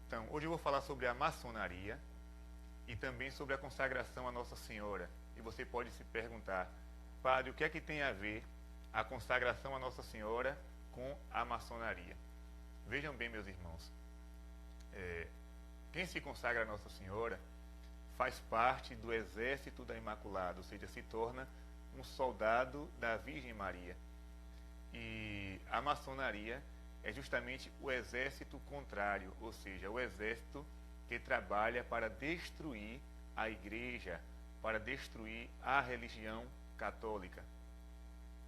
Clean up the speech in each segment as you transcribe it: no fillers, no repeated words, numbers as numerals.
Então, hoje eu vou falar sobre a maçonaria e também sobre a consagração a Nossa Senhora. E você pode se perguntar, padre, o que é que tem a ver a consagração a Nossa Senhora com a maçonaria? Vejam bem, meus irmãos, quem se consagra a Nossa Senhora faz parte do exército da Imaculada, ou seja, se torna um soldado da Virgem Maria. E a maçonaria é justamente o exército contrário, ou seja, o exército que trabalha para destruir a igreja, para destruir a religião católica.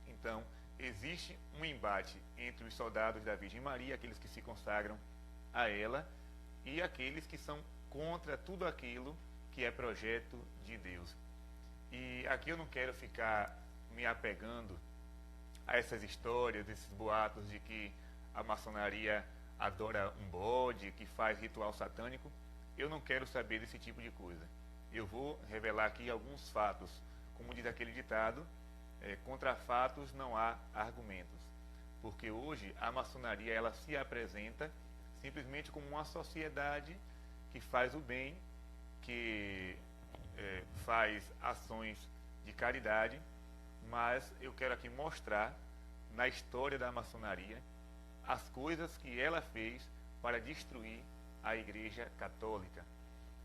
Então, existe um embate entre os soldados da Virgem Maria, aqueles que se consagram a ela, e aqueles que são contra tudo aquilo que é projeto de Deus. E aqui eu não quero ficar me apegando a essas histórias, esses boatos de que a maçonaria adora um bode, que faz ritual satânico. Eu não quero saber desse tipo de coisa. Eu vou revelar aqui alguns fatos. Como diz aquele ditado, contra fatos não há argumentos. Porque hoje a maçonaria ela se apresenta simplesmente como uma sociedade que faz o bem, que faz ações de caridade, mas eu quero aqui mostrar na história da maçonaria as coisas que ela fez para destruir a Igreja Católica.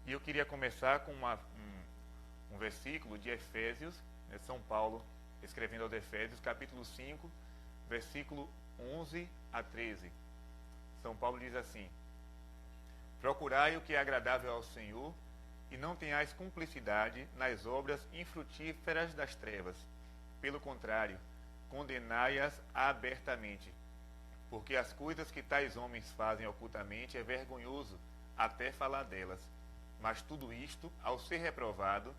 E eu queria começar com um versículo de Efésios, São Paulo escrevendo aos Efésios, capítulo 5, versículo 11 a 13. São Paulo diz assim: procurai o que é agradável ao Senhor, e não tenhais cumplicidade nas obras infrutíferas das trevas. Pelo contrário, condenai-as abertamente. Porque as coisas que tais homens fazem ocultamente é vergonhoso até falar delas. Mas tudo isto, ao ser reprovado,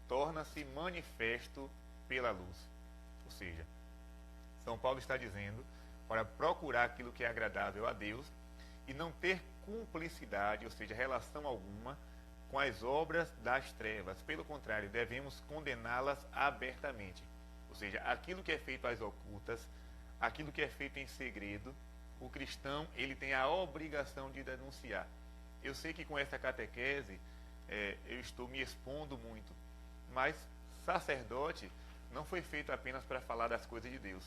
torna-se manifesto pela luz. Ou seja, São Paulo está dizendo para procurar aquilo que é agradável a Deus e não ter cumplicidade, ou seja, relação alguma com as obras das trevas. Pelo contrário, devemos condená-las abertamente. Ou seja, aquilo que é feito às ocultas, aquilo que é feito em segredo, o cristão ele tem a obrigação de denunciar. Eu sei que com essa catequese eu estou me expondo muito, mas sacerdote não foi feito apenas para falar das coisas de Deus,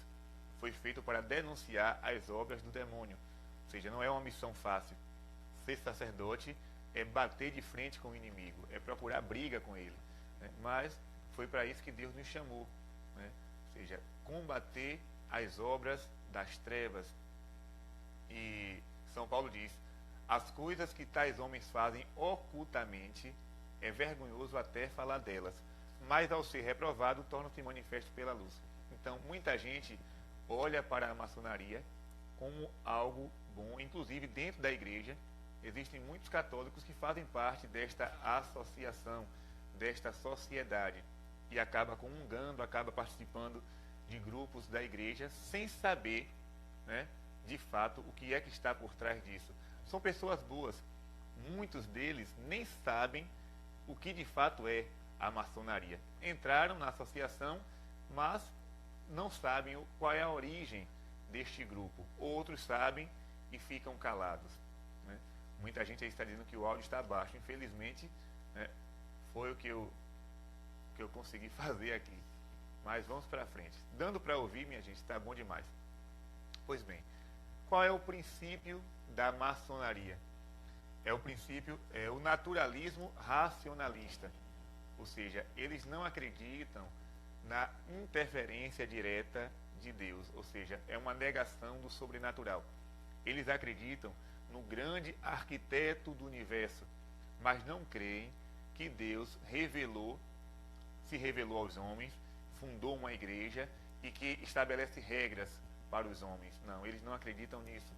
foi feito para denunciar as obras do demônio. Ou seja, não é uma missão fácil. Ser sacerdote é bater de frente com o inimigo, é procurar briga com ele, né? Mas foi para isso que Deus nos chamou, né? Ou seja, combater as obras das trevas. E São Paulo diz: as coisas que tais homens fazem ocultamente é vergonhoso até falar delas, mas ao ser reprovado tornam-se manifesto pela luz. Então muita gente olha para a maçonaria como algo bom, inclusive dentro da igreja existem muitos católicos que fazem parte desta associação, desta sociedade, e acaba comungando, acaba participando de grupos da igreja sem saber, né, de fato o que é que está por trás disso. São pessoas boas, muitos deles nem sabem o que de fato é a maçonaria. Entraram na associação, mas não sabem qual é a origem deste grupo. Outros sabem e ficam calados, né? Muita gente aí está dizendo que o áudio está baixo. Infelizmente, né, foi o que eu consegui fazer aqui. Mas vamos para frente. Dando para ouvir, minha gente, está bom demais. Pois bem, qual é o princípio da maçonaria? É o naturalismo racionalista. Ou seja, eles não acreditam na interferência direta de Deus. Ou seja, é uma negação do sobrenatural. Eles acreditam no grande arquiteto do universo, mas não creem que Deus se revelou aos homens, fundou uma igreja e que estabelece regras para os homens. Não, eles não acreditam nisso.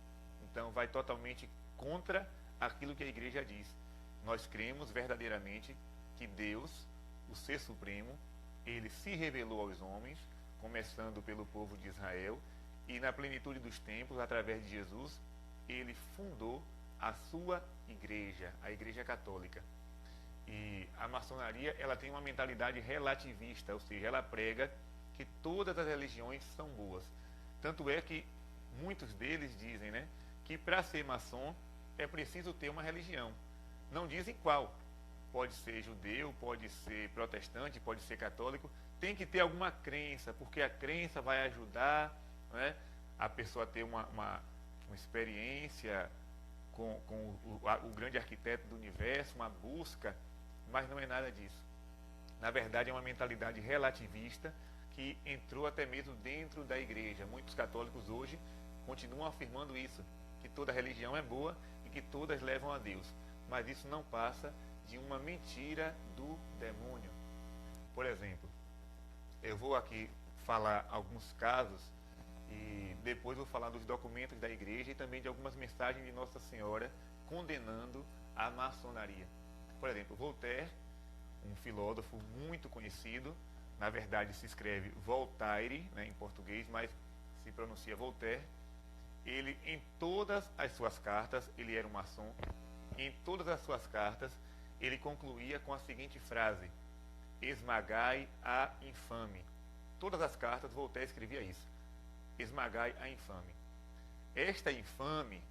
Então vai totalmente contra aquilo que a igreja diz. Nós cremos verdadeiramente que Deus, o Ser Supremo, ele se revelou aos homens, começando pelo povo de Israel, e na plenitude dos tempos, através de Jesus, ele fundou a sua igreja, a Igreja Católica. E a maçonaria, ela tem uma mentalidade relativista, ou seja, ela prega que todas as religiões são boas. Tanto é que muitos deles dizem, né, que para ser maçom é preciso ter uma religião. Não dizem qual. Pode ser judeu, pode ser protestante, pode ser católico. Tem que ter alguma crença, porque a crença vai ajudar, né, a pessoa a ter uma experiência com o grande arquiteto do universo, uma busca, mas não é nada disso. Na verdade, é uma mentalidade relativista que entrou até mesmo dentro da igreja. Muitos católicos hoje continuam afirmando isso, que toda religião é boa e que todas levam a Deus. Mas isso não passa de uma mentira do demônio. Por exemplo, eu vou aqui falar alguns casos e depois vou falar dos documentos da igreja e também de algumas mensagens de Nossa Senhora condenando a maçonaria. Por exemplo, Voltaire, um filósofo muito conhecido, na verdade se escreve Voltaire, né, em português, mas se pronuncia Voltaire. Ele, em todas as suas cartas, ele era um maçom, em todas as suas cartas, ele concluía com a seguinte frase: esmagai a infame. Todas as cartas, Voltaire escrevia isso: esmagai a infame. Esta infame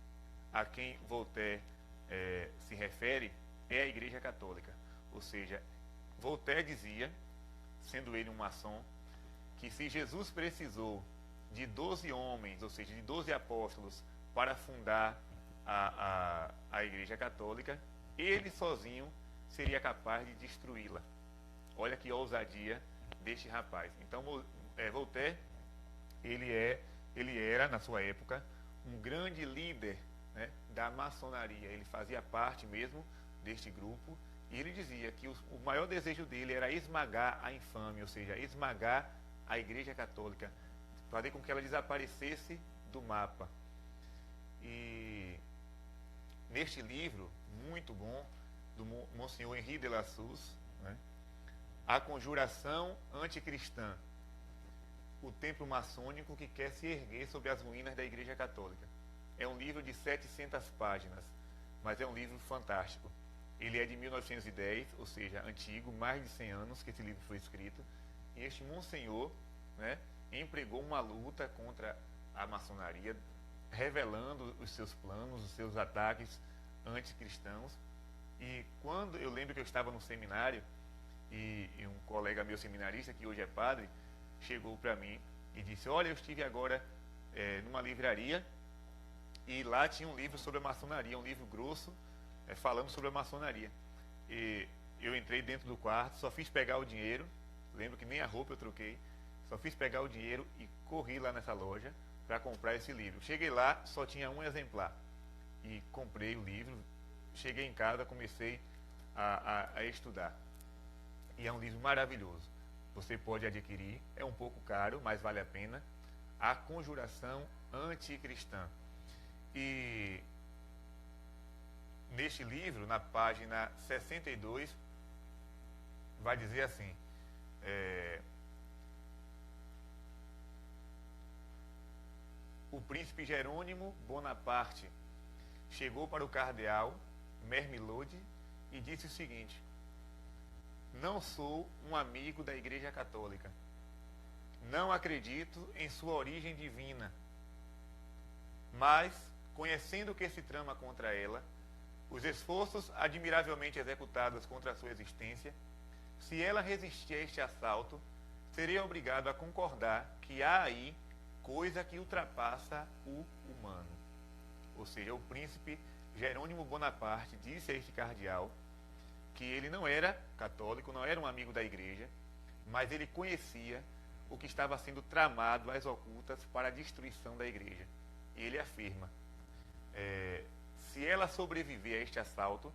a quem Voltaire se refere é a Igreja Católica. Ou seja, Voltaire dizia, sendo ele um maçom, que se Jesus precisou de 12 homens, ou seja, de 12 apóstolos, para fundar a Igreja Católica, ele sozinho seria capaz de destruí-la. Olha que ousadia deste rapaz. Então, Voltaire, ele era, na sua época, um grande líder, né, da maçonaria. Ele fazia parte mesmo deste grupo e ele dizia que o maior desejo dele era esmagar a infame, ou seja, esmagar a Igreja Católica, fazer com que ela desaparecesse do mapa. E neste livro, muito bom, do Monsenhor Henri de la Suze, né, A Conjuração Anticristã, o templo maçônico que quer se erguer sobre as ruínas da Igreja Católica. É um livro de 700 páginas, mas é um livro fantástico. Ele é de 1910, ou seja, antigo, mais de 100 anos que esse livro foi escrito. E este Monsenhor, né, empregou uma luta contra a maçonaria, revelando os seus planos, os seus ataques anticristãos. E quando eu lembro que eu estava no seminário, e um colega meu seminarista, que hoje é padre, chegou para mim e disse: olha, eu estive agora numa livraria e lá tinha um livro sobre a maçonaria, um livro grosso, falando sobre a maçonaria. E eu entrei dentro do quarto, só fiz pegar o dinheiro, lembro que nem a roupa eu troquei, só fiz pegar o dinheiro e corri lá nessa loja para comprar esse livro. Cheguei lá, só tinha um exemplar e comprei o livro. Cheguei em casa, comecei a estudar. E é um livro maravilhoso. Você pode adquirir, é um pouco caro, mas vale a pena. A Conjuração Anticristã. E neste livro, na página 62, vai dizer assim: o príncipe Jerônimo Bonaparte chegou para o cardeal Mermilode e disse o seguinte: não sou um amigo da Igreja Católica. Não acredito em sua origem divina. Mas, conhecendo o que se trama contra ela, os esforços admiravelmente executados contra a sua existência, se ela resistir a este assalto, serei obrigado a concordar que há aí coisa que ultrapassa o humano. Ou seja, o príncipe Jerônimo Bonaparte disse a este cardeal que ele não era católico, não era um amigo da igreja, mas ele conhecia o que estava sendo tramado às ocultas para a destruição da igreja. E ele afirma: se ela sobreviver a este assalto,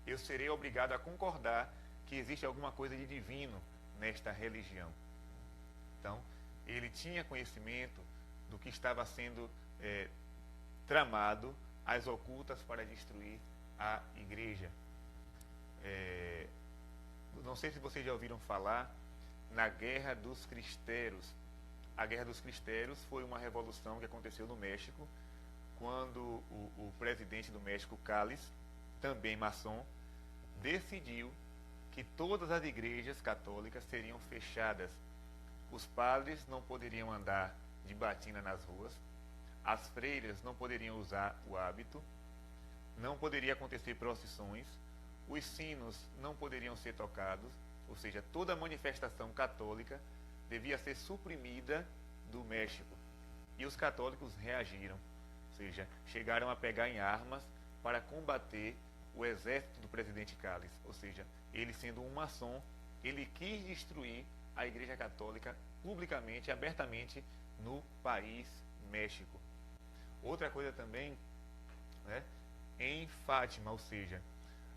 eu serei obrigado a concordar que existe alguma coisa de divino nesta religião. Então, ele tinha conhecimento do que estava sendo tramado às ocultas para destruir a igreja. Não sei se vocês já ouviram falar na Guerra dos Cristeros. A Guerra dos Cristeros foi uma revolução que aconteceu no México, quando o presidente do México, Calles, também maçom, decidiu que todas as igrejas católicas seriam fechadas. Os padres não poderiam andar de batina nas ruas, as freiras não poderiam usar o hábito, não poderia acontecer procissões, os sinos não poderiam ser tocados, ou seja, toda manifestação católica devia ser suprimida do México. E os católicos reagiram, ou seja, chegaram a pegar em armas para combater o exército do presidente Calles. Ou seja, ele sendo um maçom, ele quis destruir a Igreja Católica publicamente, abertamente no país México. Outra coisa também, né, em Fátima, ou seja,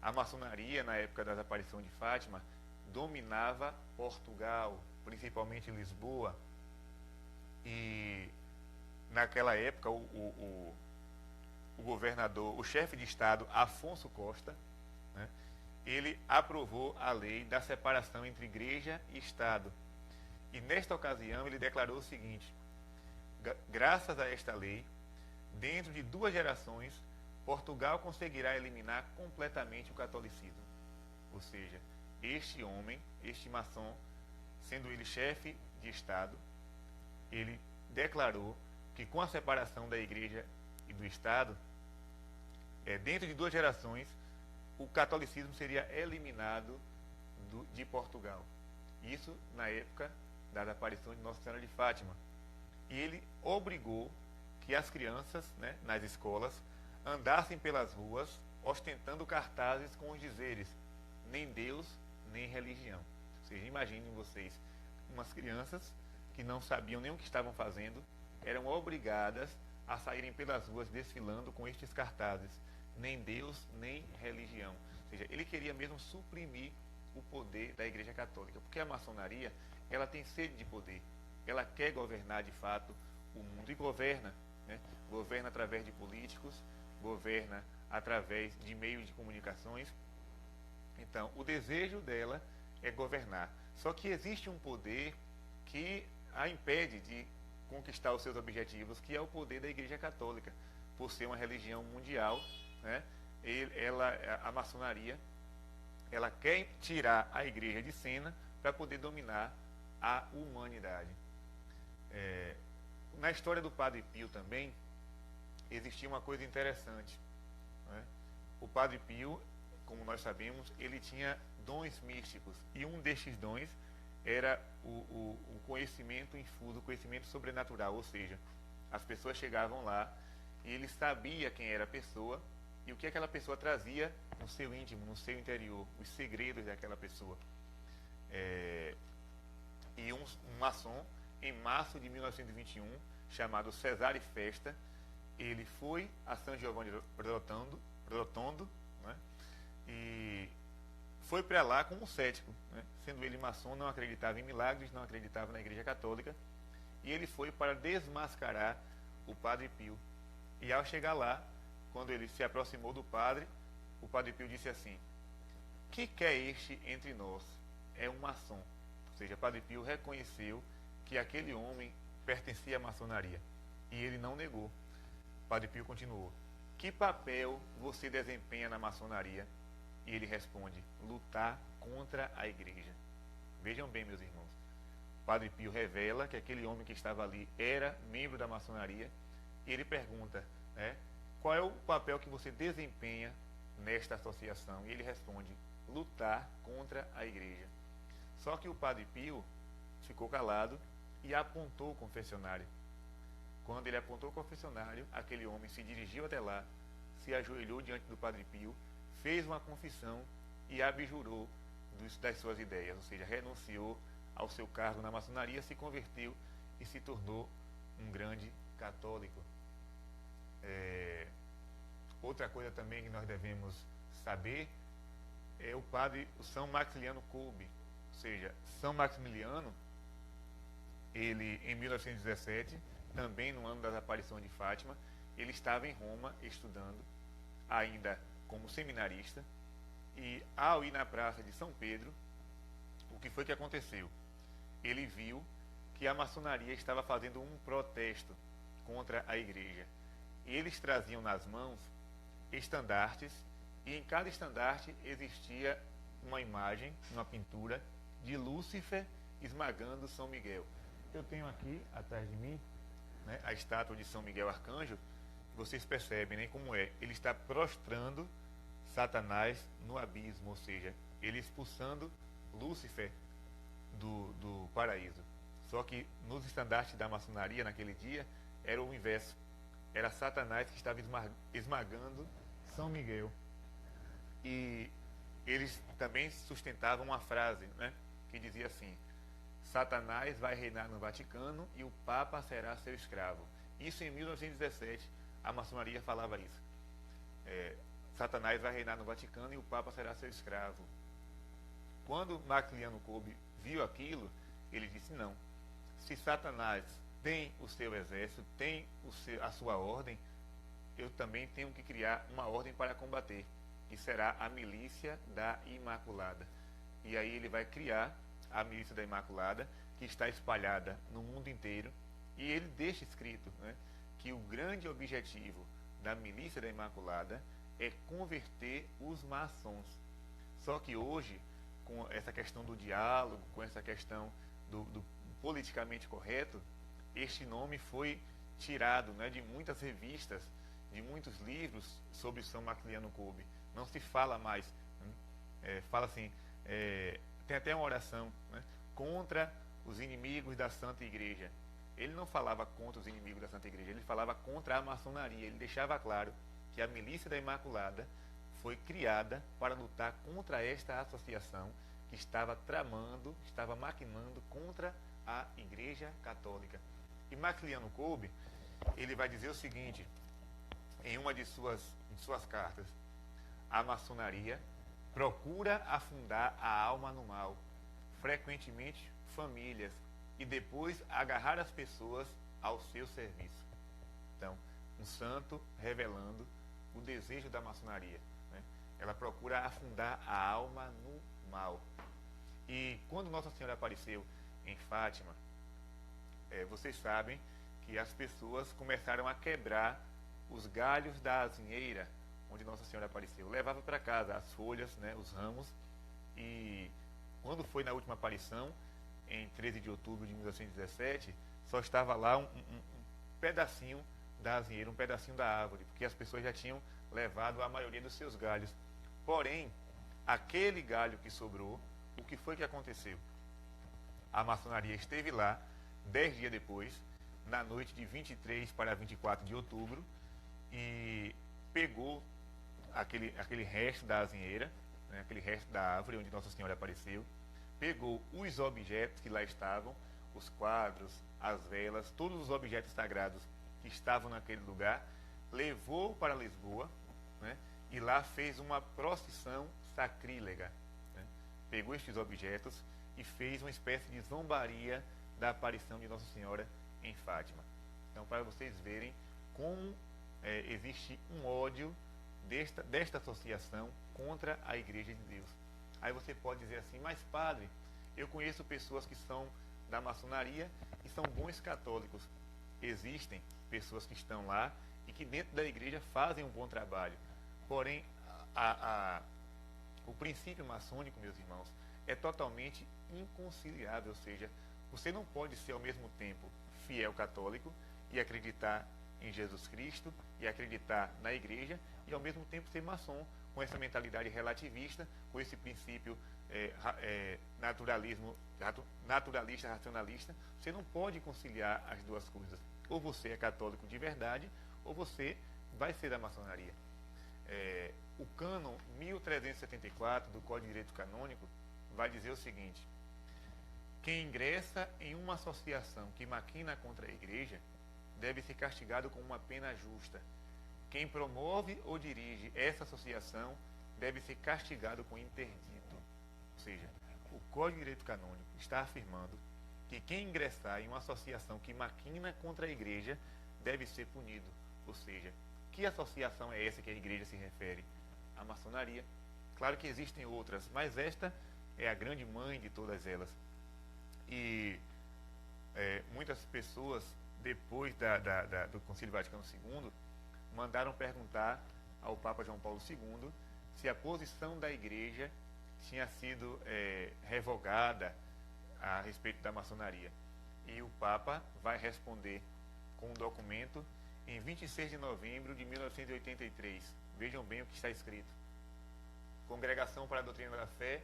a maçonaria na época da aparição de Fátima dominava Portugal, principalmente Lisboa, e naquela época o governador, o chefe de Estado, Afonso Costa, né, ele aprovou a lei da separação entre igreja e Estado. E nesta ocasião ele declarou o seguinte: graças a esta lei, dentro de 2 gerações, Portugal conseguirá eliminar completamente o catolicismo. Ou seja, este homem, este maçom, sendo ele chefe de Estado, ele declarou que com a separação da igreja e do Estado, dentro de 2 gerações, o catolicismo seria eliminado de Portugal. Isso na época da aparição de Nossa Senhora de Fátima. E ele obrigou que as crianças, né, nas escolas, andassem pelas ruas ostentando cartazes com os dizeres: nem Deus, nem religião. Ou seja, imaginem vocês, umas crianças que não sabiam nem o que estavam fazendo, eram obrigadas a saírem pelas ruas desfilando com estes cartazes: nem Deus, nem religião. Ou seja, ele queria mesmo suprimir o poder da Igreja Católica, porque a maçonaria, ela tem sede de poder, ela quer governar de fato o mundo, e governa, né? Governa através de políticos, governa através de meios de comunicações. Então, o desejo dela é governar. Só que existe um poder que a impede de conquistar os seus objetivos, que é o poder da Igreja Católica, por ser uma religião mundial, né? A maçonaria, ela quer tirar a Igreja de cena para poder dominar a humanidade. Na história do Padre Pio também existia uma coisa interessante, né? O Padre Pio, como nós sabemos, ele tinha dons místicos, e um destes dons era o conhecimento infuso, o conhecimento sobrenatural, ou seja, as pessoas chegavam lá e ele sabia quem era a pessoa e o que aquela pessoa trazia no seu íntimo, no seu interior, os segredos daquela pessoa. E um maçom, em março de 1921, chamado Cesare Festa, ele foi a San Giovanni Rotondo, né, e foi para lá como um cético, né? Sendo ele maçom, não acreditava em milagres, não acreditava na Igreja Católica, e ele foi para desmascarar o Padre Pio. E ao chegar lá, quando ele se aproximou do padre, o Padre Pio disse assim: que quer este entre nós? É um maçom. Ou seja, o Padre Pio reconheceu que aquele homem pertencia à maçonaria, e ele não negou. O Padre Pio continuou: que papel você desempenha na maçonaria? E ele responde: lutar contra a Igreja. Vejam bem, meus irmãos, o Padre Pio revela que aquele homem que estava ali era membro da maçonaria, e ele pergunta, né, qual é o papel que você desempenha nesta associação? E ele responde: lutar contra a Igreja. Só que o Padre Pio ficou calado e apontou o confessionário. Quando ele apontou o confessionário, aquele homem se dirigiu até lá, se ajoelhou diante do Padre Pio, fez uma confissão e abjurou das suas ideias, ou seja, renunciou ao seu cargo na maçonaria, se converteu e se tornou um grande católico. Outra coisa também que nós devemos saber é o São Maximiliano Kolbe. Ou seja, São Maximiliano, ele em 1917, também no ano das aparições de Fátima, ele estava em Roma estudando, ainda como seminarista, e ao ir na praça de São Pedro, o que foi que aconteceu? Ele viu que a maçonaria estava fazendo um protesto contra a Igreja, e eles traziam nas mãos estandartes, e em cada estandarte existia uma imagem, uma pintura de Lúcifer esmagando São Miguel. Eu tenho aqui atrás de mim, né, a estátua de São Miguel Arcanjo. vocês percebem, né, como é? Ele está prostrando Satanás no abismo, ou seja, ele expulsando Lúcifer do paraíso. Só que nos estandartes da maçonaria naquele dia era o inverso. Era Satanás que estava esmagando São Miguel. E eles também sustentavam uma frase, né, que dizia assim: Satanás vai reinar no Vaticano e o Papa será seu escravo. Isso em 1917, a maçonaria falava isso. Satanás vai reinar no Vaticano e o Papa será seu escravo. Quando Maximiliano Kolbe viu aquilo, ele disse: não, se Satanás tem o seu exército, tem a sua ordem, eu também tenho que criar uma ordem para combater, que será a milícia da Imaculada. E aí ele vai criar a milícia da Imaculada, que está espalhada no mundo inteiro, e ele deixa escrito, né, que o grande objetivo da milícia da Imaculada é converter os maçons. Só que hoje, com essa questão do diálogo, com essa questão do politicamente correto, este nome foi tirado, né, de muitas revistas, de muitos livros sobre São Maximiliano Kolbe. Não se fala mais, fala assim, tem até uma oração, né, contra os inimigos da Santa Igreja. Ele não falava contra os inimigos da Santa Igreja, ele falava contra a maçonaria. Ele deixava claro que a milícia da Imaculada foi criada para lutar contra esta associação que estava tramando, estava maquinando contra a Igreja Católica. E Maximiliano Kolbe, ele vai dizer o seguinte, em uma de suas cartas: a maçonaria procura afundar a alma no mal, frequentemente famílias, e depois agarrar as pessoas ao seu serviço. Então, um santo revelando o desejo da maçonaria, né? Ela procura afundar a alma no mal. E quando Nossa Senhora apareceu em Fátima, vocês sabem que as pessoas começaram a quebrar os galhos da azinheira onde Nossa Senhora apareceu. Levava para casa as folhas, né, os ramos, e quando foi na última aparição, em 13 de outubro de 1917, só estava lá um pedacinho da azinheira, um pedacinho da árvore, porque as pessoas já tinham levado a maioria dos seus galhos. Porém, aquele galho que sobrou, o que foi que aconteceu? A maçonaria esteve lá 10 dias depois, na noite de 23 para 24 de outubro, e pegou aquele resto da azinheira, né, aquele resto da árvore onde Nossa Senhora apareceu, pegou os objetos que lá estavam, os quadros, as velas, todos os objetos sagrados que estavam naquele lugar, levou para Lisboa, né, e lá fez uma procissão sacrílega, né? Pegou estes objetos e fez uma espécie de zombaria da aparição de Nossa Senhora em Fátima. Então, para vocês verem como existe um ódio desta associação contra a Igreja de Deus. Aí você pode dizer assim: mas padre, eu conheço pessoas que são da maçonaria e são bons católicos. Existem pessoas que estão lá e que dentro da igreja fazem um bom trabalho. Porém, o princípio maçônico, meus irmãos, é totalmente inconciliável. Ou seja, você não pode ser ao mesmo tempo fiel católico e acreditar em Jesus Cristo e acreditar na igreja, e ao mesmo tempo ser maçom, com essa mentalidade relativista, com esse princípio naturalista, racionalista. Você não pode conciliar as duas coisas. Ou você é católico de verdade, ou você vai ser da maçonaria. O cânon 1374 do Código de Direito Canônico vai dizer o seguinte: quem ingressa em uma associação que maquina contra a igreja deve ser castigado com uma pena justa. Quem promove ou dirige essa associação deve ser castigado com interdito. Ou seja, o Código de Direito Canônico está afirmando que quem ingressar em uma associação que maquina contra a igreja deve ser punido. Ou seja, que associação é essa que a igreja se refere? A maçonaria. Claro que existem outras, mas esta é a grande mãe de todas elas. E muitas pessoas, depois do Concílio Vaticano II, mandaram perguntar ao Papa João Paulo II se a posição da igreja tinha sido revogada a respeito da maçonaria. E o Papa vai responder com um documento em 26 de novembro de 1983. Vejam bem o que está escrito. Congregação para a Doutrina da Fé,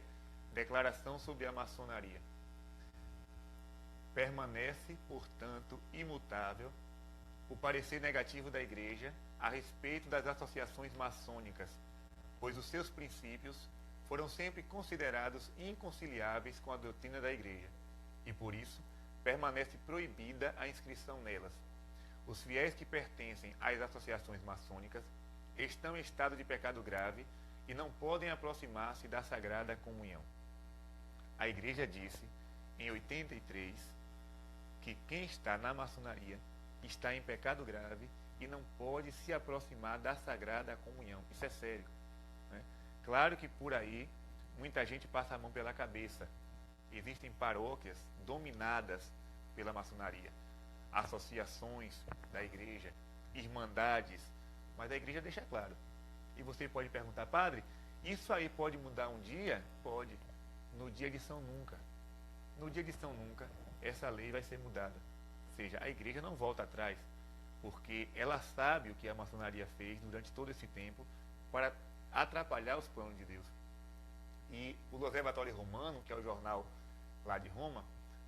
Declaração sobre a Maçonaria. Permanece, portanto, imutável o parecer negativo da Igreja a respeito das associações maçônicas, pois os seus princípios foram sempre considerados inconciliáveis com a doutrina da Igreja, e por isso permanece proibida a inscrição nelas. Os fiéis que pertencem às associações maçônicas estão em estado de pecado grave e não podem aproximar-se da Sagrada Comunhão. A Igreja disse, em 83, que quem está na maçonaria está em pecado grave e não pode se aproximar da Sagrada Comunhão. Isso é sério, né? Claro que por aí muita gente passa a mão pela cabeça. Existem paróquias dominadas pela maçonaria, associações da igreja, irmandades, mas a igreja deixa claro. E você pode perguntar, padre, isso aí pode mudar um dia? Pode. No dia de São Nunca. No dia de São Nunca, essa lei vai ser mudada. Ou seja, a igreja não volta atrás, porque ela sabe o que a maçonaria fez durante todo esse tempo para atrapalhar os planos de Deus. E o Observatório Romano, que é o jornal lá de Roma,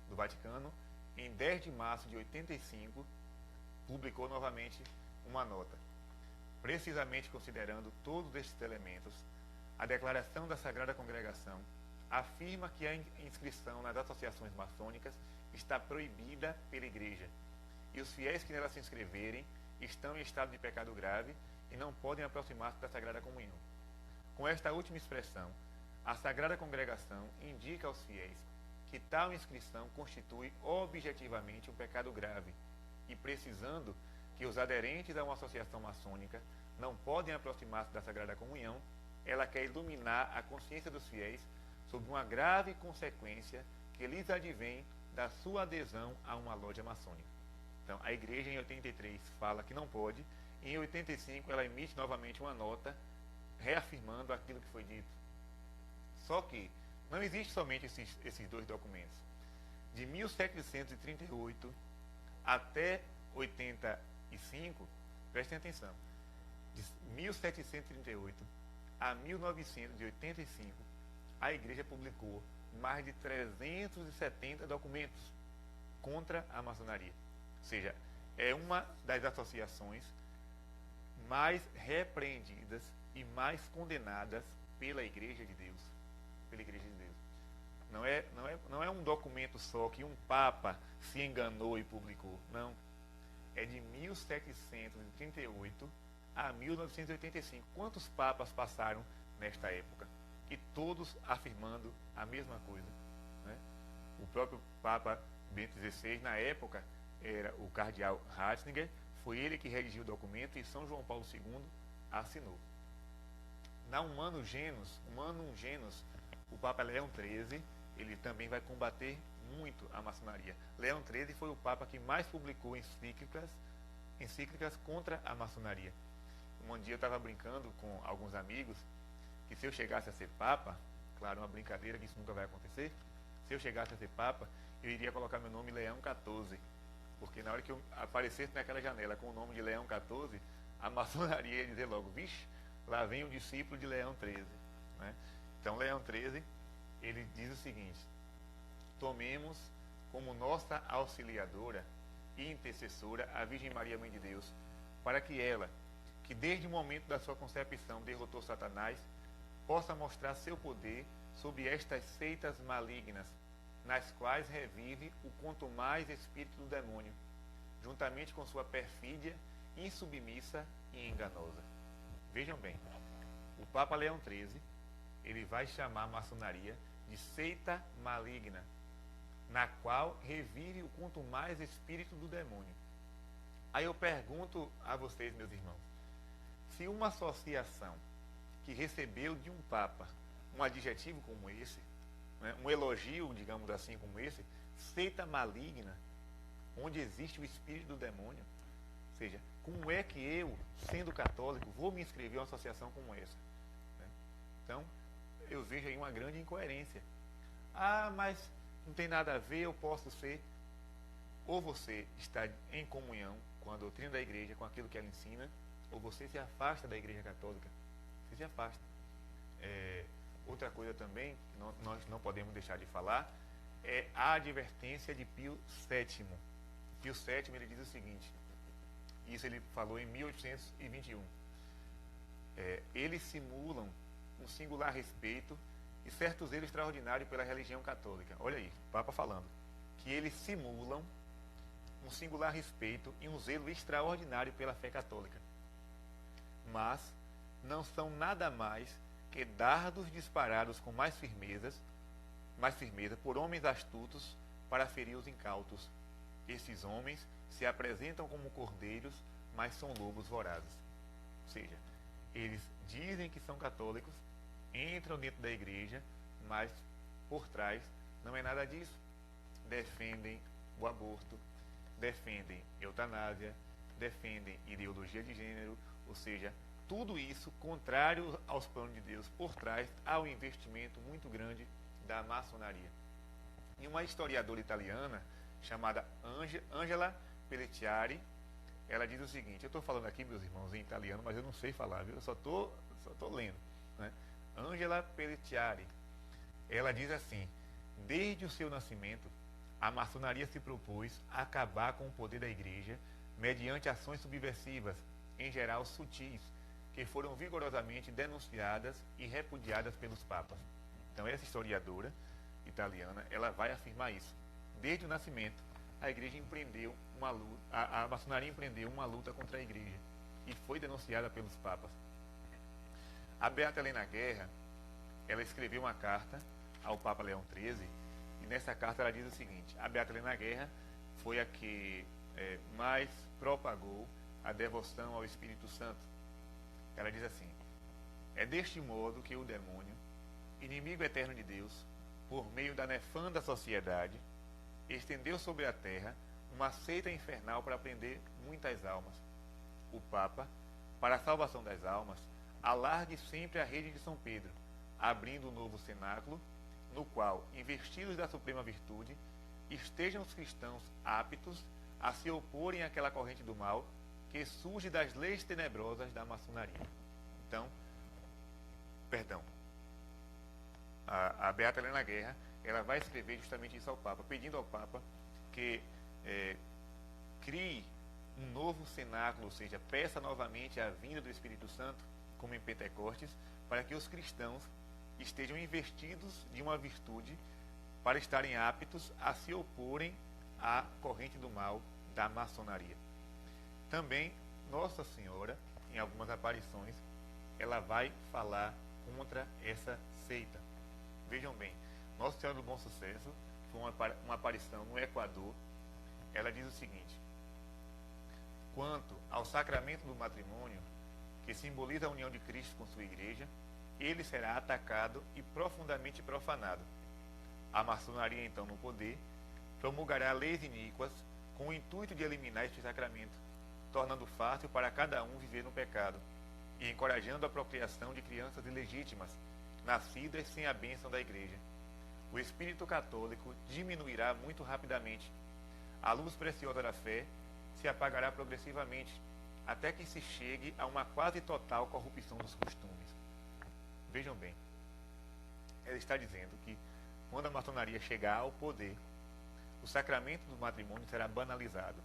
do Vaticano, em 10 de março de 85, publicou novamente uma nota. Precisamente considerando todos estes elementos, a declaração da Sagrada Congregação afirma que a inscrição nas associações maçônicas está proibida pela Igreja, e os fiéis que nelas se inscreverem estão em estado de pecado grave e não podem aproximar-se da Sagrada Comunhão. Com esta última expressão, a Sagrada Congregação indica aos fiéis que tal inscrição constitui objetivamente um pecado grave e, precisando que os aderentes a uma associação maçônica não podem aproximar-se da Sagrada Comunhão, ela quer iluminar a consciência dos fiéis sobre uma grave consequência que lhes advém da sua adesão a uma loja maçônica. Então, a igreja em 83 fala que não pode, e em 85 ela emite novamente uma nota reafirmando aquilo que foi dito. Só que não existe somente esses dois documentos. De 1738 até 85, prestem atenção, de 1738 a 1985, a igreja publicou mais de 370 documentos contra a maçonaria. Ou seja, é uma das associações mais repreendidas e mais condenadas pela Igreja de Deus. Pela Igreja de Deus. Não é um documento só que um Papa se enganou e publicou. Não. É de 1738 a 1985. Quantos papas passaram nesta época? E todos afirmando a mesma coisa, né? O próprio Papa Bento XVI, na época, era o cardeal Ratzinger, foi ele que redigiu o documento e São João Paulo II assinou. Na Humanum Genus, o Papa Leão XIII, ele também vai combater muito a maçonaria. Leão XIII foi o Papa que mais publicou encíclicas contra a maçonaria. Um dia eu estava brincando com alguns amigos que se eu chegasse a ser Papa, claro, uma brincadeira que isso nunca vai acontecer, se eu chegasse a ser Papa, eu iria colocar meu nome Leão XIV, porque na hora que eu aparecesse naquela janela com o nome de Leão XIV, a maçonaria ia dizer logo, vixe, lá vem o discípulo de Leão XIII, né? Então Leão XIII, ele diz o seguinte: tomemos como nossa auxiliadora e intercessora a Virgem Maria, Mãe de Deus, para que ela, que desde o momento da sua concepção derrotou Satanás, possa mostrar seu poder sobre estas seitas malignas, nas quais revive o quanto mais espírito do demônio, juntamente com sua perfídia, insubmissa e enganosa. Vejam bem, o Papa Leão XIII, ele vai chamar a maçonaria de seita maligna, na qual revive o quanto mais espírito do demônio. Aí eu pergunto a vocês, meus irmãos, se uma associação que recebeu de um Papa um adjetivo como esse, né, um elogio, digamos assim, como esse, seita maligna, onde existe o espírito do demônio, ou seja, como é que eu, sendo católico, vou me inscrever em uma associação como essa? Né? Então, eu vejo aí uma grande incoerência. Ah, mas não tem nada a ver, eu posso ser. Ou você está em comunhão com a doutrina da igreja, com aquilo que ela ensina, ou você se afasta da igreja católica. Você se afasta. Outra coisa também, que nós não podemos deixar de falar, é a advertência de Pio VII. Pio VII, ele diz o seguinte, isso ele falou em 1821, eles simulam um singular respeito e certo zelo extraordinário pela religião católica. Olha aí, o Papa falando, que eles simulam um singular respeito e um zelo extraordinário pela fé católica, mas não são nada mais que dardos disparados com mais firmeza por homens astutos para ferir os incautos. Esses homens se apresentam como cordeiros, mas são lobos vorazes. Ou seja, eles dizem que são católicos, entram dentro da igreja, mas por trás não é nada disso. Defendem o aborto, defendem eutanásia, defendem ideologia de gênero, ou seja, tudo isso contrário aos planos de Deus. Por trás há um investimento muito grande da maçonaria. E uma historiadora italiana chamada Angela Pelletieri, ela diz o seguinte, eu estou falando aqui, meus irmãos, em italiano, mas eu não sei falar, viu? Eu só tô lendo, né? Angela Pelletieri, ela diz assim, desde o seu nascimento, a maçonaria se propôs a acabar com o poder da igreja mediante ações subversivas, em geral sutis, que foram vigorosamente denunciadas e repudiadas pelos papas. Então essa historiadora italiana, ela vai afirmar isso. Desde o nascimento, a igreja empreendeu uma luta, a maçonaria empreendeu uma luta contra a igreja e foi denunciada pelos papas. A Beata Helena Guerra, ela escreveu uma carta ao Papa Leão XIII e nessa carta ela diz o seguinte, a Beata Helena Guerra foi a que mais propagou a devoção ao Espírito Santo. Ela diz assim, é deste modo que o demônio, inimigo eterno de Deus, por meio da nefanda sociedade, estendeu sobre a terra uma seita infernal para prender muitas almas. O Papa, para a salvação das almas, alargue sempre a rede de São Pedro, abrindo um novo cenáculo, no qual, investidos da suprema virtude, estejam os cristãos aptos a se oporem àquela corrente do mal que surge das leis tenebrosas da maçonaria. Então, a Beata Helena Guerra, ela vai escrever justamente isso ao Papa, pedindo ao Papa que crie um novo cenáculo, ou seja, peça novamente a vinda do Espírito Santo, como em Pentecostes, para que os cristãos estejam investidos de uma virtude para estarem aptos a se oporem à corrente do mal da maçonaria. Também, Nossa Senhora, em algumas aparições, ela vai falar contra essa seita. Vejam bem, Nossa Senhora do Bom Sucesso foi uma aparição no Equador. Ela diz o seguinte, quanto ao sacramento do matrimônio, que simboliza a união de Cristo com sua igreja, ele será atacado e profundamente profanado. A maçonaria, então, no poder, promulgará leis iníquas com o intuito de eliminar este sacramento, tornando fácil para cada um viver no pecado e encorajando a procriação de crianças ilegítimas, nascidas sem a bênção da igreja. O espírito católico diminuirá muito rapidamente. A luz preciosa da fé se apagará progressivamente, até que se chegue a uma quase total corrupção dos costumes. Vejam bem, ela está dizendo que quando a maçonaria chegar ao poder, o sacramento do matrimônio será banalizado.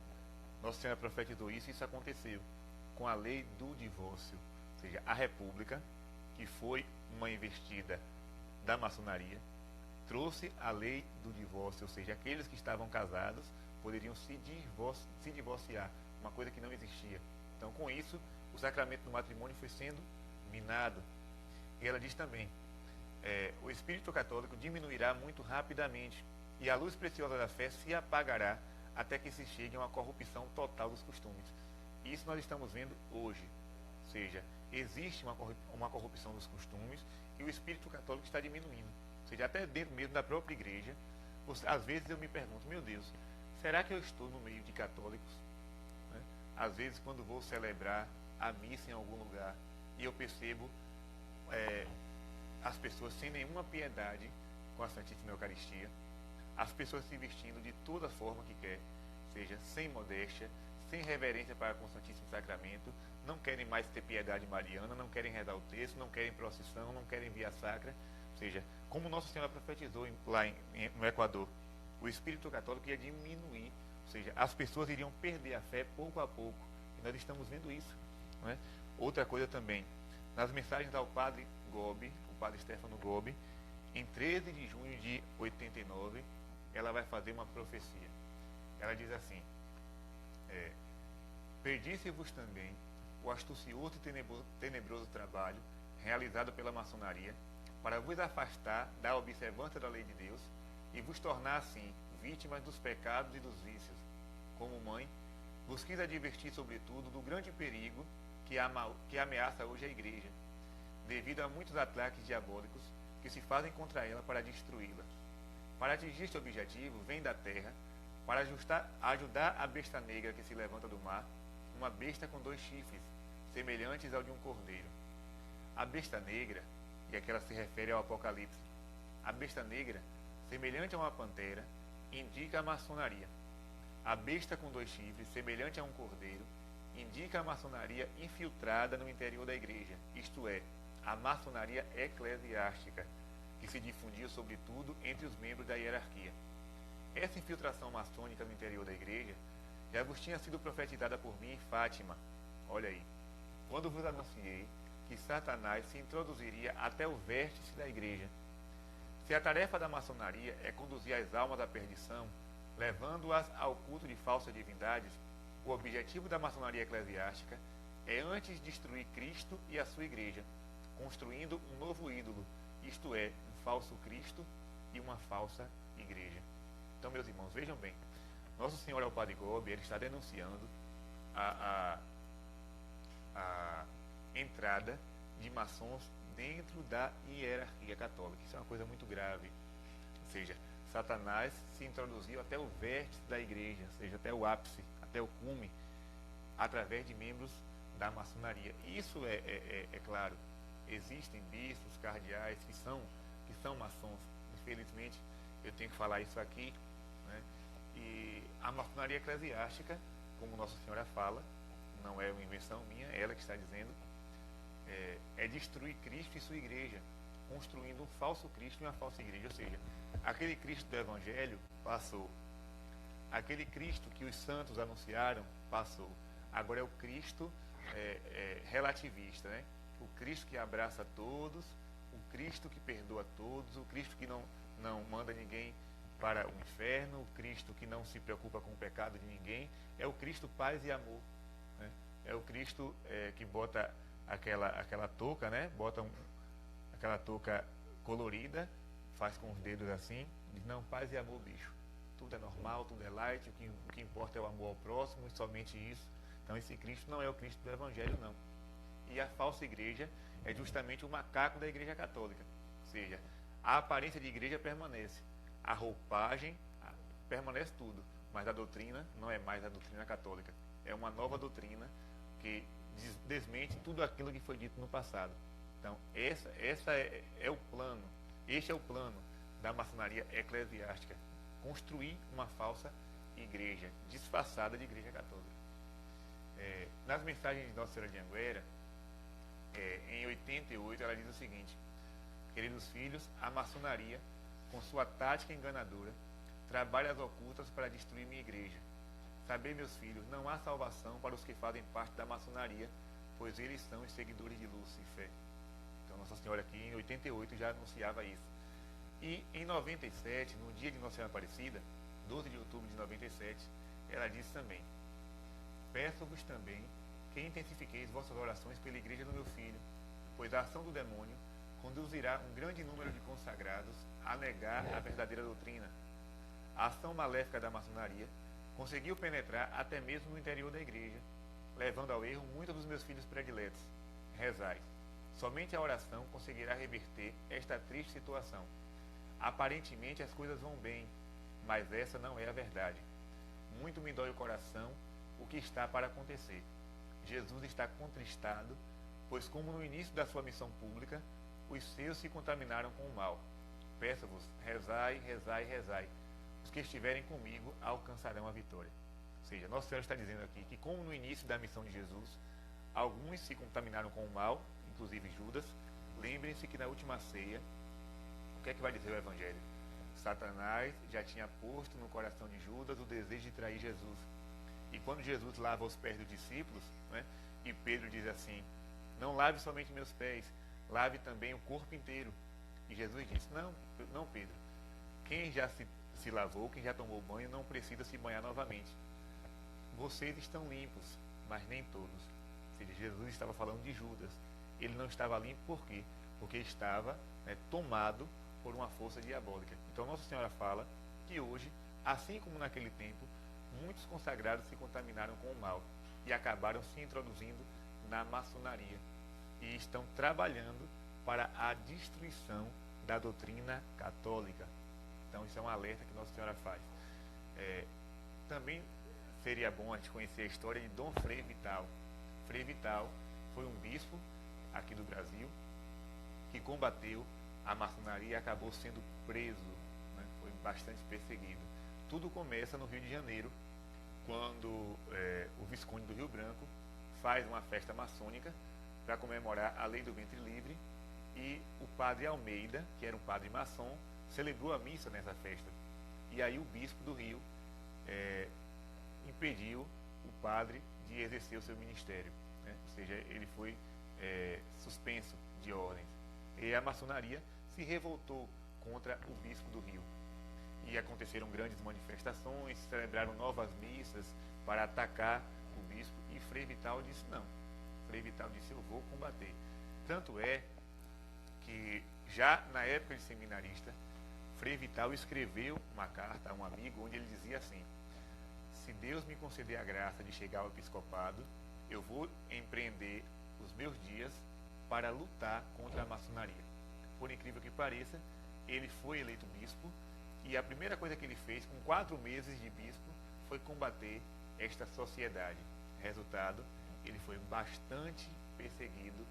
Nossa Senhora profetizou isso e isso aconteceu com a lei do divórcio, ou seja, a República, que foi uma investida da maçonaria, trouxe a lei do divórcio, ou seja, aqueles que estavam casados poderiam se divorciar, uma coisa que não existia. Então, com isso, o sacramento do matrimônio foi sendo minado. E ela diz também, o espírito católico diminuirá muito rapidamente e a luz preciosa da fé se apagará até que se chegue a uma corrupção total dos costumes. Isso nós estamos vendo hoje. Ou seja, existe uma corrupção dos costumes e o espírito católico está diminuindo. Ou seja, até dentro mesmo da própria igreja, às vezes eu me pergunto, meu Deus, será que eu estou no meio de católicos? Né? Às vezes quando vou celebrar a missa em algum lugar e eu percebo as pessoas sem nenhuma piedade com a Santíssima Eucaristia, as pessoas se vestindo de toda forma que quer, seja sem modéstia, sem reverência para com o Santíssimo Sacramento, não querem mais ter piedade mariana, não querem rezar o texto, não querem procissão, não querem via sacra. Ou seja, como Nossa Senhora profetizou no Equador, o espírito católico ia diminuir, ou seja, as pessoas iriam perder a fé pouco a pouco. E nós estamos vendo isso. Não é? Outra coisa também, nas mensagens ao padre Gobi, o padre Stefano Gobi, em 13 de junho de 89, ela vai fazer uma profecia. Ela diz assim: perdisse-vos também o astucioso e tenebroso trabalho realizado pela maçonaria para vos afastar da observância da lei de Deus e vos tornar assim vítimas dos pecados e dos vícios. Como mãe, vos quis advertir sobretudo do grande perigo que ameaça hoje a Igreja, devido a muitos ataques diabólicos que se fazem contra ela para destruí-la. Para atingir este objetivo, vem da terra, para ajudar a besta negra que se levanta do mar, uma besta com 2 chifres, semelhantes ao de um cordeiro. A besta negra, e aqui ela se refere ao Apocalipse, a besta negra, semelhante a uma pantera, indica a maçonaria. A besta com 2 chifres, semelhante a um cordeiro, indica a maçonaria infiltrada no interior da Igreja, isto é, a maçonaria eclesiástica, que se difundia sobretudo entre os membros da hierarquia. Essa infiltração maçônica no interior da Igreja já vos tinha sido profetizada por mim em Fátima. Olha aí, quando vos anunciei que Satanás se introduziria até o vértice da Igreja. Se a tarefa da maçonaria é conduzir as almas à perdição, levando-as ao culto de falsas divindades, o objetivo da maçonaria eclesiástica é antes destruir Cristo e a sua Igreja, construindo um novo ídolo, isto é, um falso Cristo e uma falsa Igreja. Então, meus irmãos, vejam bem, Nosso Senhor é o Padre Gobi, ele está denunciando a entrada de maçons dentro da hierarquia católica. Isso é uma coisa muito grave. Ou seja, Satanás se introduziu até o vértice da Igreja, ou seja, até o ápice, até o cume, através de membros da maçonaria. Isso é claro. Existem bispos, cardeais que são maçons. Infelizmente, eu tenho que falar isso aqui, né? E a maçonaria eclesiástica, como Nossa Senhora fala, não é uma invenção minha, é ela que está dizendo, é destruir Cristo e sua Igreja, construindo um falso Cristo e uma falsa Igreja. Ou seja, aquele Cristo do Evangelho passou. Aquele Cristo que os santos anunciaram passou. Agora é o Cristo relativista, né? O Cristo que abraça todos, o Cristo que perdoa todos, o Cristo que não manda ninguém para o inferno, o Cristo que não se preocupa com o pecado de ninguém. É o Cristo paz e amor, né? É o Cristo que bota aquela touca, né? Bota aquela touca colorida, faz com os dedos assim, diz: não, paz e amor, bicho. Tudo é normal, tudo é light, o que importa é o amor ao próximo, e somente isso. Então esse Cristo não é o Cristo do Evangelho, não. E a falsa igreja é justamente o macaco da Igreja Católica. Ou seja, a aparência de igreja permanece, a roupagem permanece tudo, mas a doutrina não é mais a doutrina católica. É uma nova doutrina que desmente tudo aquilo que foi dito no passado. Então, essa é o plano, este é o plano da maçonaria eclesiástica: construir uma falsa igreja, disfarçada de Igreja Católica. Nas mensagens de Nossa Senhora de Anguera, em 88, ela diz o seguinte: queridos filhos, a maçonaria, com sua tática enganadora, trabalha as ocultas para destruir minha igreja. Sabei, meus filhos, não há salvação para os que fazem parte da maçonaria, pois eles são os seguidores de Lúcifer. Então, Nossa Senhora aqui em 88 já anunciava isso. E em 97, no dia de Nossa Senhora Aparecida, 12 de outubro de 97, ela disse também: peço-vos também que intensifiqueis vossas orações pela igreja do meu filho, pois a ação do demônio conduzirá um grande número de consagrados a negar a verdadeira doutrina. A ação maléfica da maçonaria conseguiu penetrar até mesmo no interior da igreja, levando ao erro muitos dos meus filhos prediletos. Rezai. Somente a oração conseguirá reverter esta triste situação. Aparentemente as coisas vão bem, mas essa não é a verdade. Muito me dói o coração o que está para acontecer. Jesus está contristado, pois como no início da sua missão pública, os seus se contaminaram com o mal. Peço-vos, rezai, rezai, rezai. Os que estiverem comigo alcançarão a vitória. Ou seja, Nossa Senhora está dizendo aqui que, como no início da missão de Jesus, alguns se contaminaram com o mal, inclusive Judas, lembrem-se que na última ceia, o que é que vai dizer o Evangelho? Satanás já tinha posto no coração de Judas o desejo de trair Jesus. E quando Jesus lava os pés dos discípulos, né, e Pedro diz assim: não lave somente meus pés, lave também o corpo inteiro. E Jesus disse: não, Pedro, quem já se lavou, quem já tomou banho, não precisa se banhar novamente. Vocês estão limpos, mas nem todos. Ou seja, Jesus estava falando de Judas. Ele não estava limpo por quê? Porque estava, né, tomado por uma força diabólica. Então Nossa Senhora fala que hoje, assim como naquele tempo, muitos consagrados se contaminaram com o mal e acabaram se introduzindo na maçonaria e estão trabalhando para a destruição da doutrina católica. Então isso é um alerta que Nossa Senhora faz. Também seria bom a gente conhecer a história de Dom Frei Vital. Frei Vital foi um bispo aqui do Brasil que combateu a maçonaria e acabou sendo preso, né? Foi bastante perseguido. Tudo começa no Rio de Janeiro, quando o Visconde do Rio Branco faz uma festa maçônica para comemorar a lei do ventre livre, e o padre Almeida, que era um padre maçom, celebrou a missa nessa festa. E aí o bispo do Rio impediu o padre de exercer o seu ministério, né? Ou seja, ele foi suspenso de ordens. E a maçonaria se revoltou contra o bispo do Rio. E aconteceram grandes manifestações, celebraram novas missas para atacar o bispo, e Frei Vital disse não. Frei Vital disse: eu vou combater. Tanto é que já na época de seminarista, Frei Vital escreveu uma carta a um amigo onde ele dizia assim: se Deus me conceder a graça de chegar ao episcopado, eu vou empreender os meus dias para lutar contra a maçonaria. Por incrível que pareça, ele foi eleito bispo, e a primeira coisa que ele fez, com 4 meses de bispo, foi combater esta sociedade. Resultado, ele foi bastante perseguido,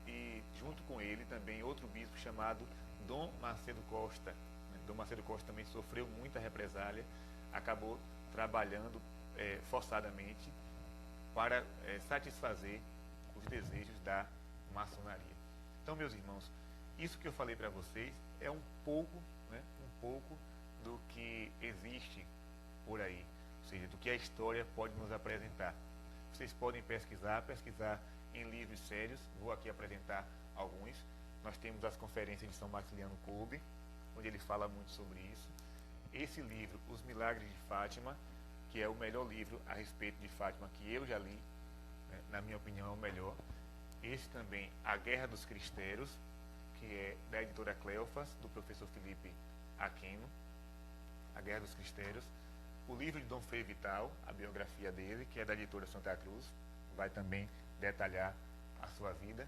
e junto com ele também outro bispo chamado Dom Macedo Costa. Dom Macedo Costa também sofreu muita represália, acabou trabalhando forçadamente para satisfazer os desejos da maçonaria. Então, meus irmãos, isso que eu falei para vocês é um pouco do que existe por aí, ou seja, do que a história pode nos apresentar. Vocês podem pesquisar em livros sérios. Vou aqui apresentar alguns. Nós temos as conferências de São Maximiliano Kolbe, onde ele fala muito sobre isso. Esse livro, Os Milagres de Fátima, que é o melhor livro a respeito de Fátima que eu já li, né? Na minha opinião é o melhor. Esse também, A Guerra dos Cristeiros, que é da editora Cleofas, do professor Felipe Aquino, A Guerra dos Cristeiros. O livro de Dom Frei Vital, a biografia dele, que é da editora Santa Cruz, vai também detalhar a sua vida.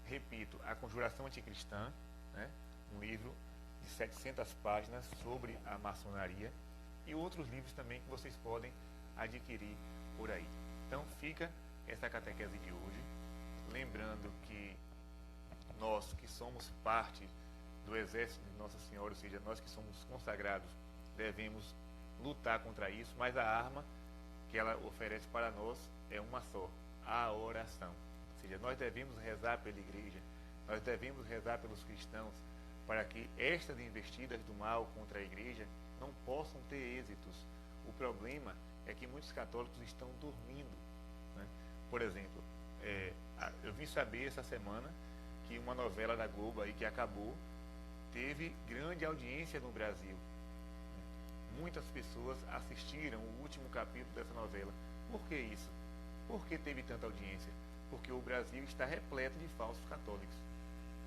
Repito, A Conjuração Anticristã, né? Um livro de 700 páginas sobre a maçonaria, e outros livros também que vocês podem adquirir por aí. Então fica essa catequese de hoje, lembrando que nós que somos parte do exército de Nossa Senhora, ou seja, nós que somos consagrados, devemos lutar contra isso, mas a arma que ela oferece para nós é uma só: a oração. Ou seja, nós devemos rezar pela igreja, nós devemos rezar pelos cristãos, para que estas investidas do mal contra a igreja não possam ter êxitos. O problema é que muitos católicos estão dormindo, né? Por exemplo, eu vim saber essa semana que uma novela da Globo aí que acabou teve grande audiência no Brasil. Muitas pessoas assistiram o último capítulo dessa novela. Por que isso? Por que teve tanta audiência? Porque o Brasil está repleto de falsos católicos.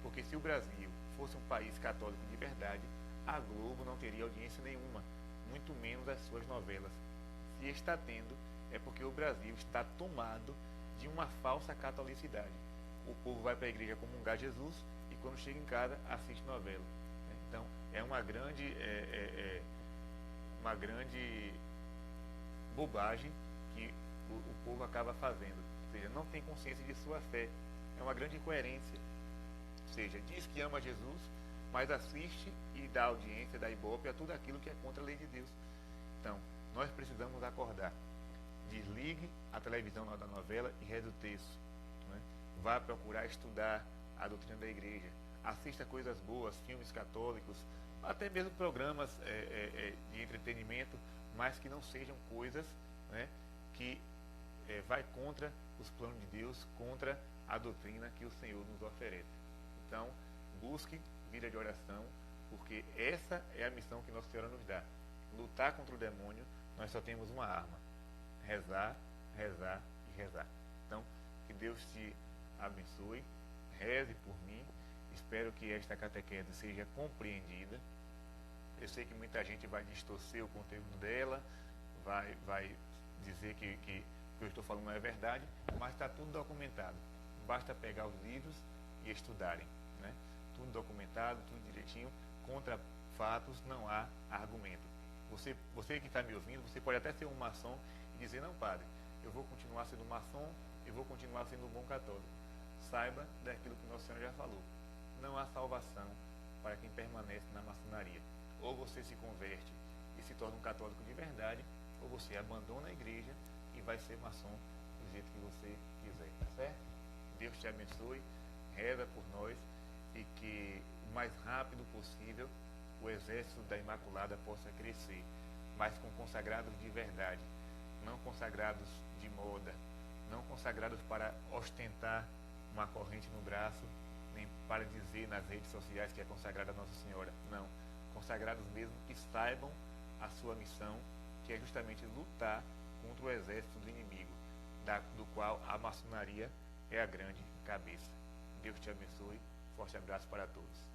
Porque se o Brasil fosse um país católico de verdade, a Globo não teria audiência nenhuma, muito menos as suas novelas. Se está tendo, é porque o Brasil está tomado de uma falsa catolicidade. O povo vai para a igreja comungar Jesus e quando chega em casa assiste novela. Então é uma grande bobagem que o povo acaba fazendo. Ou seja, não tem consciência de sua fé. É uma grande incoerência. Ou seja, diz que ama Jesus, mas assiste e dá audiência, dá ibope a tudo aquilo que é contra a lei de Deus. Então, nós precisamos acordar. Desligue a televisão na hora da novela e reze o terço. Né? Vá procurar estudar a doutrina da igreja. Assista coisas boas, filmes católicos, até mesmo programas de entretenimento, mas que não sejam coisas, né, que vai contra os planos de Deus, contra a doutrina que o Senhor nos oferece. Então, busque vida de oração, porque essa é a missão que Nossa Senhora nos dá. Lutar contra o demônio, nós só temos uma arma: rezar, rezar e rezar. Então, que Deus te abençoe, reze por mim. Espero que esta catequese seja compreendida. Eu sei que muita gente vai distorcer o conteúdo dela, vai dizer que o que eu estou falando não é verdade, mas está tudo documentado. Basta pegar os livros e estudarem. Né? Tudo documentado, tudo direitinho. Contra fatos não há argumento. Você que está me ouvindo, você pode até ser um maçom e dizer: não, padre, eu vou continuar sendo maçom, eu vou continuar sendo um bom católico. Saiba daquilo que Nossa Senhora já falou. Não há salvação para quem permanece na maçonaria. Ou você se converte e se torna um católico de verdade, ou você abandona a igreja e vai ser maçom do jeito que você quiser, tá certo? Deus te abençoe, reza por nós e que o mais rápido possível o exército da Imaculada possa crescer, mas com consagrados de verdade, não consagrados de moda, não consagrados para ostentar uma corrente no braço, nem para dizer nas redes sociais que é consagrada a Nossa Senhora. Não, consagrados mesmo que saibam a sua missão, que é justamente lutar contra o exército do inimigo, do qual a maçonaria é a grande cabeça. Deus te abençoe. Forte abraço para todos.